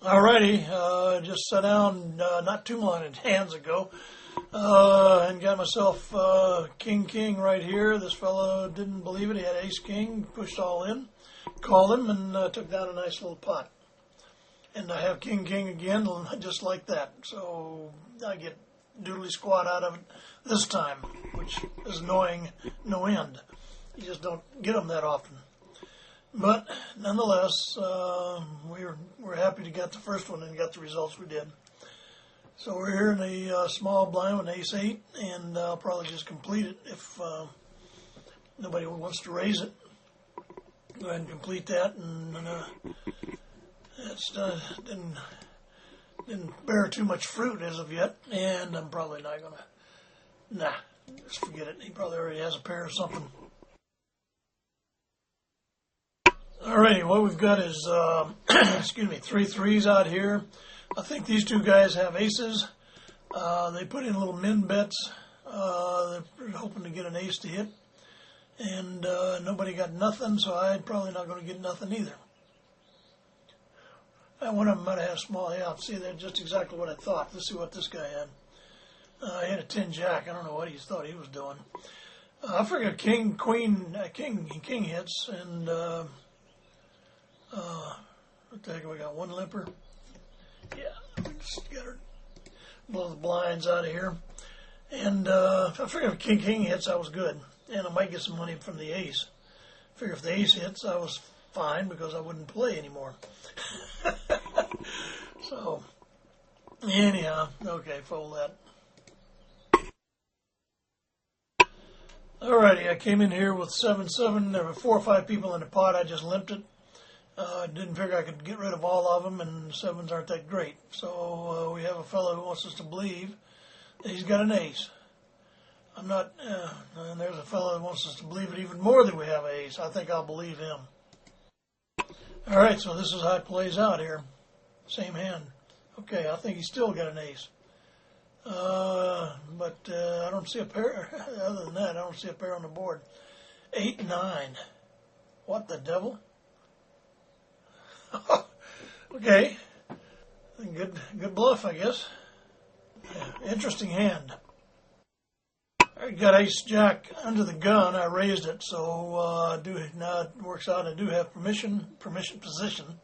Alrighty, just sat down not too long hands ago and got myself King right here. This fellow didn't believe it. He had Ace King, pushed all in, called him, and took down a nice little pot. And I have King again, just like that. So I get doodly squat out of it this time, which is annoying no end. You just don't get them that often. But nonetheless, we're happy to get the first one and got the results we did. So we're here in a small blind with Ace 8, and I'll probably just complete it if nobody wants to raise it. Go ahead and complete that, and it's didn't bear too much fruit as of yet, and I'm probably not gonna. Just forget it. He probably already has a pair or something. Alrighty, what we've got is, excuse me, 3 threes out here. I think these two guys have aces. They put in little min bets. They're hoping to get an ace to hit. And nobody got nothing, so I'm probably not going to get nothing either. One of them might have had a small, yeah, see, that's just exactly what I thought. Let's see what this guy had. He had a 10 jack. I don't know what he thought he was doing. I figured king hits, and what the heck, we got one limper. Yeah, we just got to blow the blinds out of here. And I figured if king hits, I was good. And I might get some money from the ace. I figure if the ace hits, I was fine because I wouldn't play anymore. So, anyhow, okay, fold that. Alrighty, I came in here with 7-7. There were 4 or 5 people in the pot. I just limped it. Didn't figure I could get rid of all of them, and 7s aren't that great. So we have a fellow who wants us to believe that he's got an ace. I'm not, and there's a fellow who wants us to believe it even more that we have an ace. I think I'll believe him. All right, so this is how it plays out here. Same hand. Okay, I think he's still got an ace. But I don't see a pair. Other than that, I don't see a pair on the board. 8-9. What the devil? Okay. Good bluff, I guess. Yeah, interesting hand. I got ace jack under the gun. I raised it, so now it works out. I do have permission position.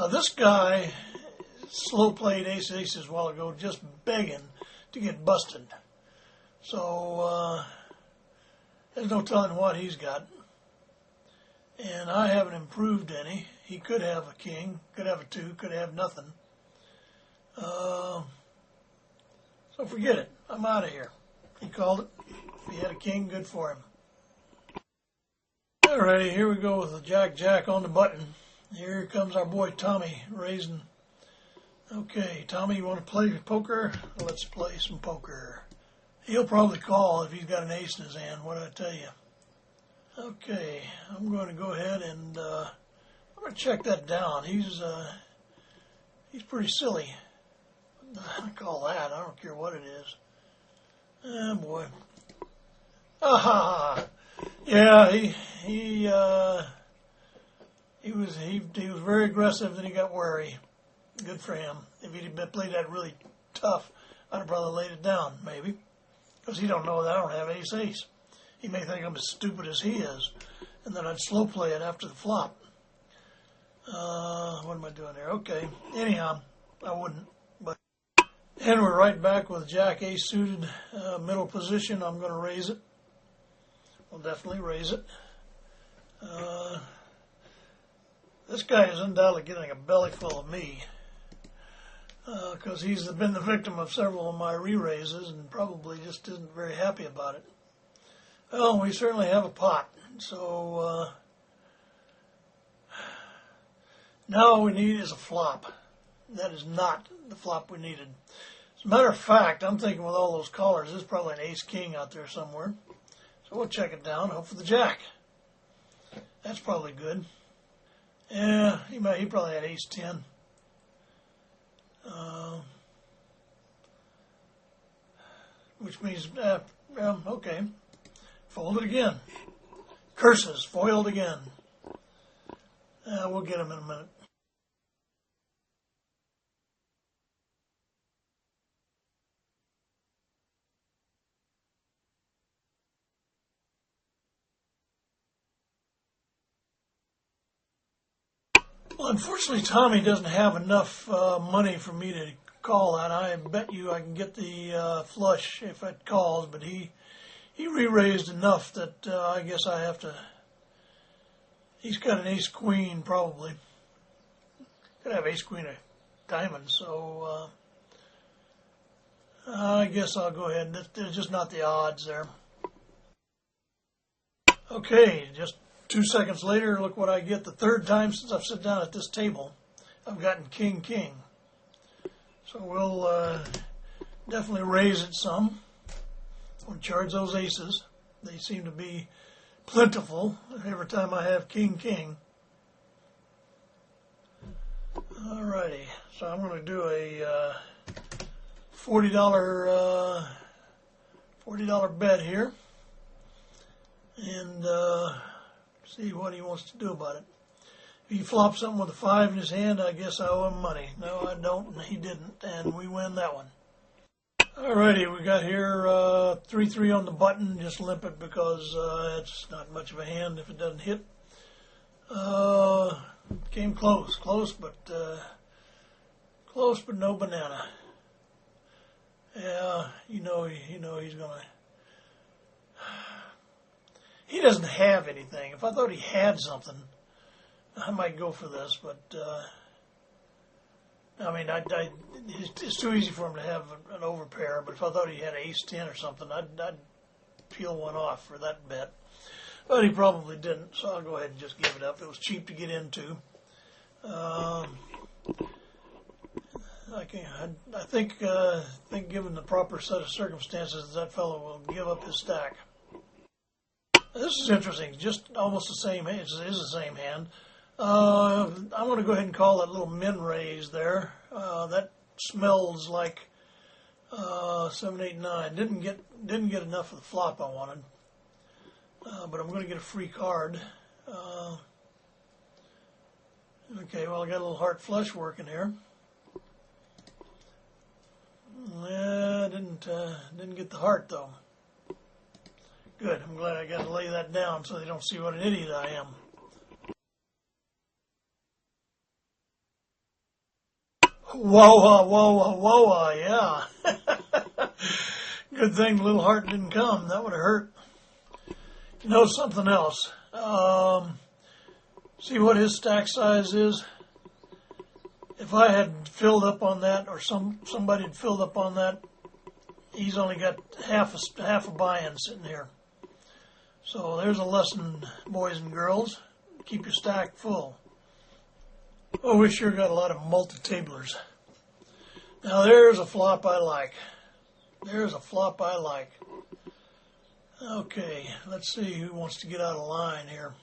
This guy slow played aces a while ago, just begging to get busted. So there's no telling what he's got. And I haven't improved any. He could have a king, could have a 2, could have nothing. So forget it. I'm out of here. He called it. If he had a king, good for him. Alrighty, here we go with the jack on the button. Here comes our boy Tommy raising. Okay, Tommy, you want to play poker? Let's play some poker. He'll probably call if he's got an ace in his hand. What did I tell you? Okay, I'm going to go ahead and I'm going to check that down. He's pretty silly. I call that. I don't care what it is. Oh boy. Aha! Yeah, he was very aggressive. Then he got wary. Good for him. If he'd played that really tough, I'd have probably laid it down, maybe, because he don't know that I don't have ace. He may think I'm as stupid as he is, and then I'd slow play it after the flop. What am I doing there? Okay. Anyhow, I wouldn't. But and we're right back with jack ace suited, middle position. I'm going to raise it. We'll definitely raise it. This guy is undoubtedly getting a belly full of me because he's been the victim of several of my re-raises and probably just isn't very happy about it. Well, we certainly have a pot, so now all we need is a flop. That is not the flop we needed. As a matter of fact, I'm thinking with all those callers, there's probably an ace-king out there somewhere. So we'll check it down, hope for the jack. That's probably good. Yeah, he probably had ace-10. Which means, okay. Fold it again. Curses, foiled again. We'll get him in a minute. Well, unfortunately, Tommy doesn't have enough money for me to call that. I bet you I can get the flush if it calls, but he re-raised enough that I guess I have to. He's got an ace queen probably. Could have ace queen of diamonds, so I guess I'll go ahead. There's just not the odds there. Okay, just 2 seconds later, look what I get. The third time since I've sat down at this table, I've gotten king, king. So we'll definitely raise it some. We'll charge those aces. They seem to be plentiful every time I have king, king. Alrighty, so I'm going to do a $40 bet here, and see what he wants to do about it. If he flops something with a 5 in his hand, I guess I owe him money. No, I don't, and he didn't, and we win that one. Alrighty, we got here 3-3 on the button. Just limp it because it's not much of a hand if it doesn't hit. Came close, but no banana. Yeah, you know he's gonna. He doesn't have anything. If I thought he had something, I might go for this, but I mean, it's too easy for him to have an overpair. But if I thought he had ace 10 or something, I'd peel one off for that bet. But he probably didn't, so I'll go ahead and just give it up. It was cheap to get into. I think given the proper set of circumstances, that fellow will give up his stack. This is interesting. Just almost the same. It is the same hand. I'm going to go ahead and call that little min raise there. That smells like 7, 8, 9. Didn't get enough of the flop I wanted. But I'm going to get a free card. Okay, well I got a little heart flush working here. Yeah, didn't get the heart though. Good. I'm glad I got to lay that down so they don't see what an idiot I am. Whoa, yeah. Good thing the little heart didn't come. That would have hurt. You know something else? See what his stack size is? If I had filled up on that, or somebody had filled up on that, he's only got half a buy-in sitting here. So there's a lesson, boys and girls. Keep your stack full. Oh, we sure got a lot of multi-tablers. Now there's a flop I like. There's a flop I like. Okay, let's see who wants to get out of line here.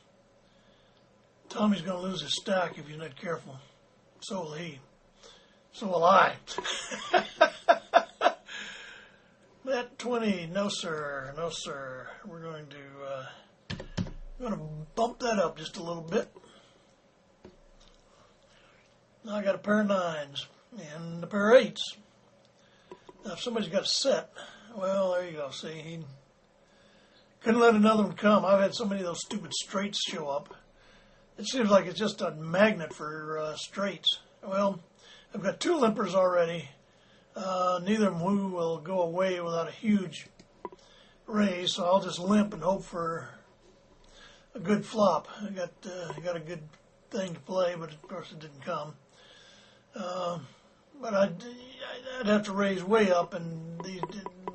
Tommy's going to lose his stack if he's not careful. So will he. So will I. Bet 20, no sir, no sir. We're going to bump that up just a little bit. Now I got a pair of 9s and a pair of 8s. Now if somebody's got a set, well, there you go. See, he couldn't let another one come. I've had so many of those stupid straights show up. It seems like it's just a magnet for straights. Well, I've got 2 limpers already. Neither of them will go away without a huge raise, so I'll just limp and hope for a good flop. I got a good thing to play, but of course it didn't come. But I'd have to raise way up, and the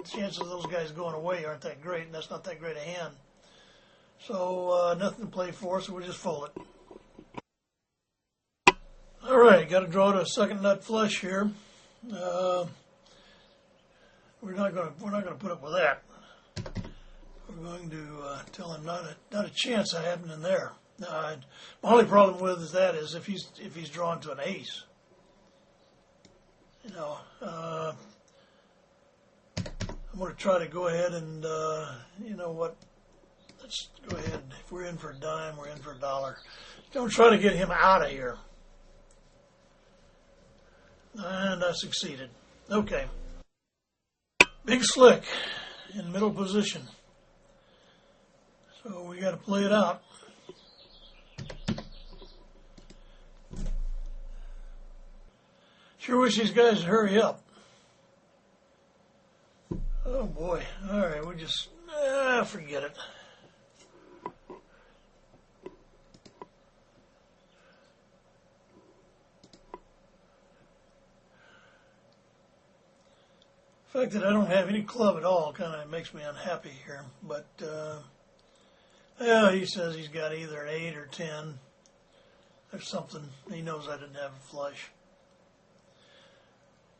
chances of those guys going away aren't that great, and that's not that great a hand. So nothing to play for, so we'll just fold it. All right, got to draw to a second nut flush here. We're not going to put up with that. We're going to tell him not a chance of having in there. My only problem with that is if he's drawn to an ace. You know, I'm going to try to go ahead and you know what? Let's go ahead. If we're in for a dime, we're in for $1. Don't try to get him out of here. And I succeeded. Okay. Big slick in middle position. So we got to play it out. Sure wish these guys would hurry up. Oh boy. Alright, we just forget it. The fact that I don't have any club at all kind of makes me unhappy here. But, yeah, he says he's got either 8 or 10. There's something. He knows I didn't have a flush.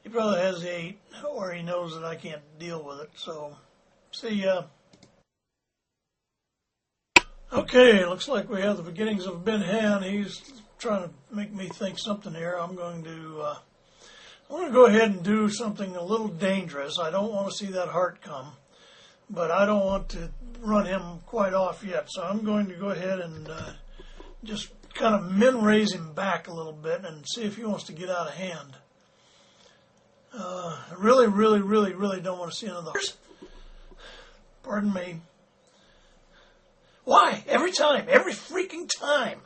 He probably has 8, or he knows that I can't deal with it. So, see ya. Okay, looks like we have the beginnings of Ben Han. He's trying to make me think something here. I'm going to go ahead and do something a little dangerous. I don't want to see that heart come, but I don't want to run him quite off yet. So I'm going to go ahead and just kind of min-raise him back a little bit and see if he wants to get out of hand. I really, really, really, really don't want to see another. Pardon me. Why? Every time. Every freaking time.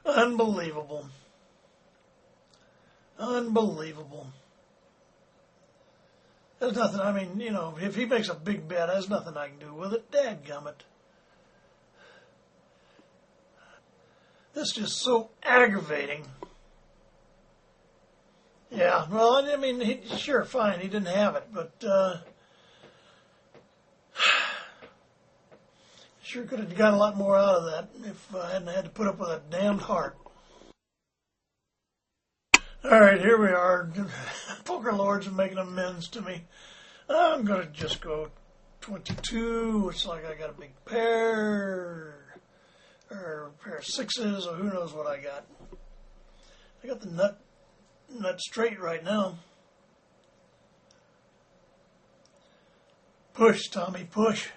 Unbelievable. Unbelievable. There's nothing, I mean, you know, if he makes a big bet, there's nothing I can do with it. Dadgummit. This is just so aggravating. Yeah, well, I mean, sure, fine, he didn't have it, but sure could have got a lot more out of that if I hadn't had to put up with that damned heart. All right, here we are. Poker Lords are making amends to me. I'm going to just go 22. Looks like I got a big pair, or a pair of sixes, or who knows what I got. I got the nut straight right now. Push, Tommy, push.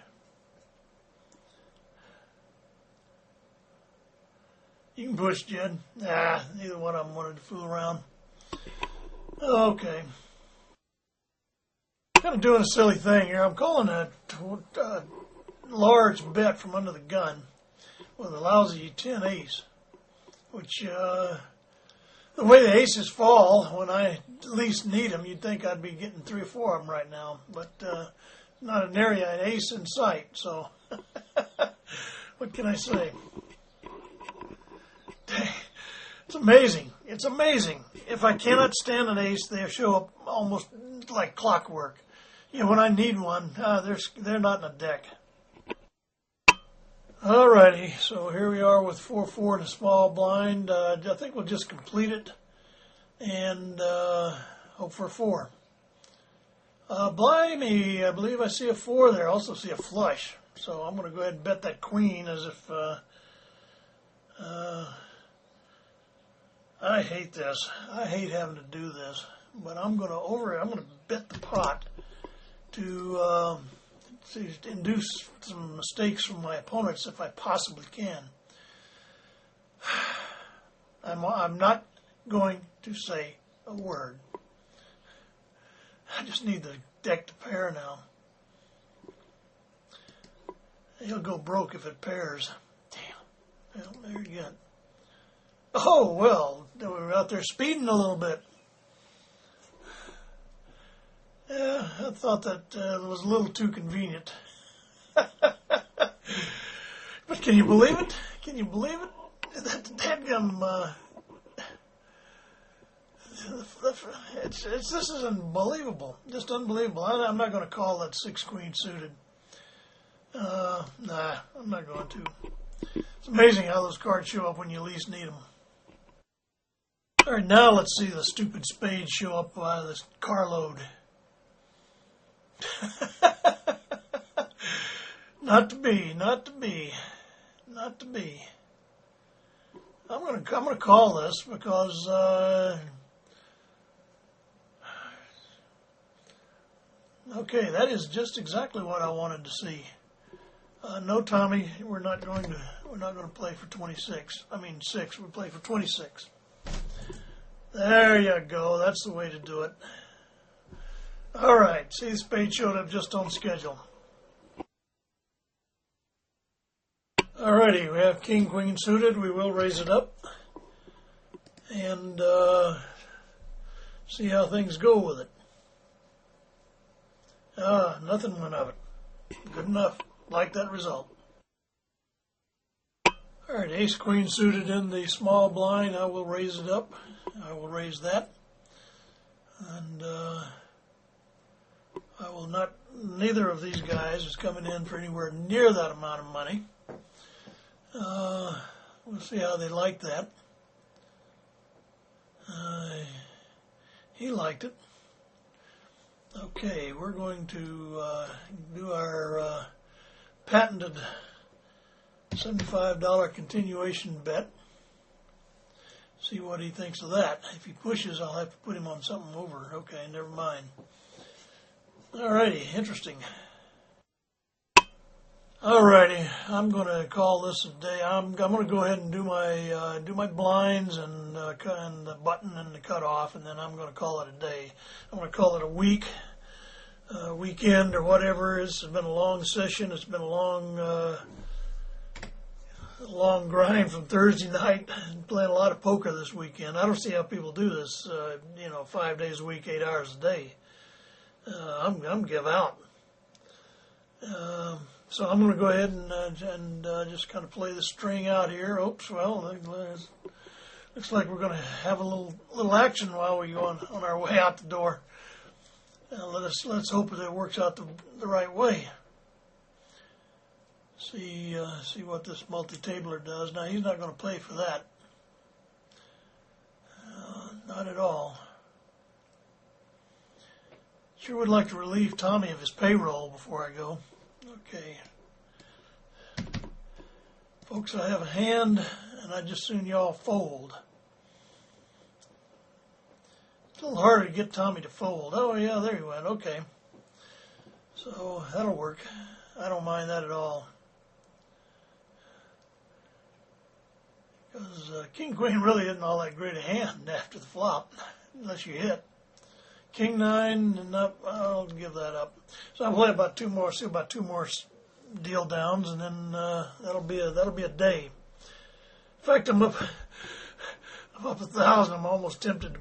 You can push, Jed. Neither one of them wanted to fool around. Okay. Kind of doing a silly thing here. I'm calling a large bet from under the gun with a lousy 10 ace, which, the way the aces fall, when I least need them, you'd think I'd be getting 3 or 4 of them right now, but not an area, an ace in sight, so what can I say? It's amazing. It's amazing. If I cannot stand an ace, they show up almost like clockwork. You know, when I need one, they're not in a deck. Alrighty, so here we are with 4-4 in a small blind. I think we'll just complete it and hope for a 4. Blimey, I believe I see a 4 there. I also see a flush. So I'm going to go ahead and bet that queen as if... I hate this. I hate having to do this, but I'm going to bet the pot to induce some mistakes from my opponents if I possibly can. I'm not going to say a word. I just need the deck to pair now. He'll go broke if it pairs. Damn. Well, there you go. Oh, well, we were out there speeding a little bit. Yeah, I thought that was a little too convenient. But can you believe it? Can you believe it? That dadgum, this is unbelievable. Just unbelievable. I'm not going to call that 6 queen suited. Nah, I'm not going to. It's amazing how those cards show up when you least need them. All right, now let's see the stupid spades show up by this carload. Not to be, not to be, not to be. I'm gonna call this because okay, that is just exactly what I wanted to see. No, Tommy, we're not going to play for 26. I mean 6. We play for 26. There you go. That's the way to do it. All right. See, the spade showed up just on schedule. Alrighty, we have king, queen suited. We will raise it up and see how things go with it. Nothing went of it. Good enough. Like that result. Alright, ace, queen suited in the small blind. I will raise it up. I will raise that. And I will not, neither of these guys is coming in for anywhere near that amount of money. We'll see how they like that. He liked it. Okay, we're going to do our patented $75 continuation bet. See what he thinks of that. If he pushes, I'll have to put him on something over. Okay, never mind. Alrighty, interesting. Alrighty, I'm going to call this a day. I'm going to go ahead and do my blinds and the button and the cutoff, and then I'm going to call it a day. I'm going to call it a week, weekend, or whatever. It's been a long session. It's been a long grind from Thursday night. Playing a lot of poker this weekend. I don't see how people do this. 5 days a week, 8 hours a day. I'm give out. So I'm going to go ahead and just kind of play the string out here. Oops, well, looks like we're going to have a little action while we go on our way out the door. Let's hope that it works out the right way. See what this multi-tabler does. Now he's not going to play for that. Not at all. Sure would like to relieve Tommy of his payroll before I go. Okay. Folks, I have a hand, and I'd just soon y'all fold. It's a little harder to get Tommy to fold. Oh, yeah, there he went. Okay. So, that'll work. I don't mind that at all. Because King Queen really isn't all that great a hand after the flop, unless you hit. King 9 and up, I'll give that up. So I'll play about two more deal downs, and then that'll be a day. In fact, I'm up 1,000. I'm almost tempted.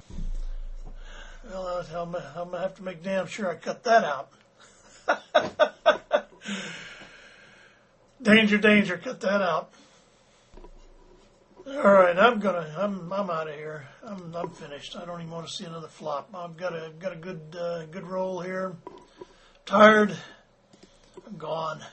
Well, I'm gonna have to make damn sure I cut that out. Danger, danger, cut that out. All right, I'm out of here. I'm finished. I don't even want to see another flop. I've got a good roll here. Tired. I'm gone.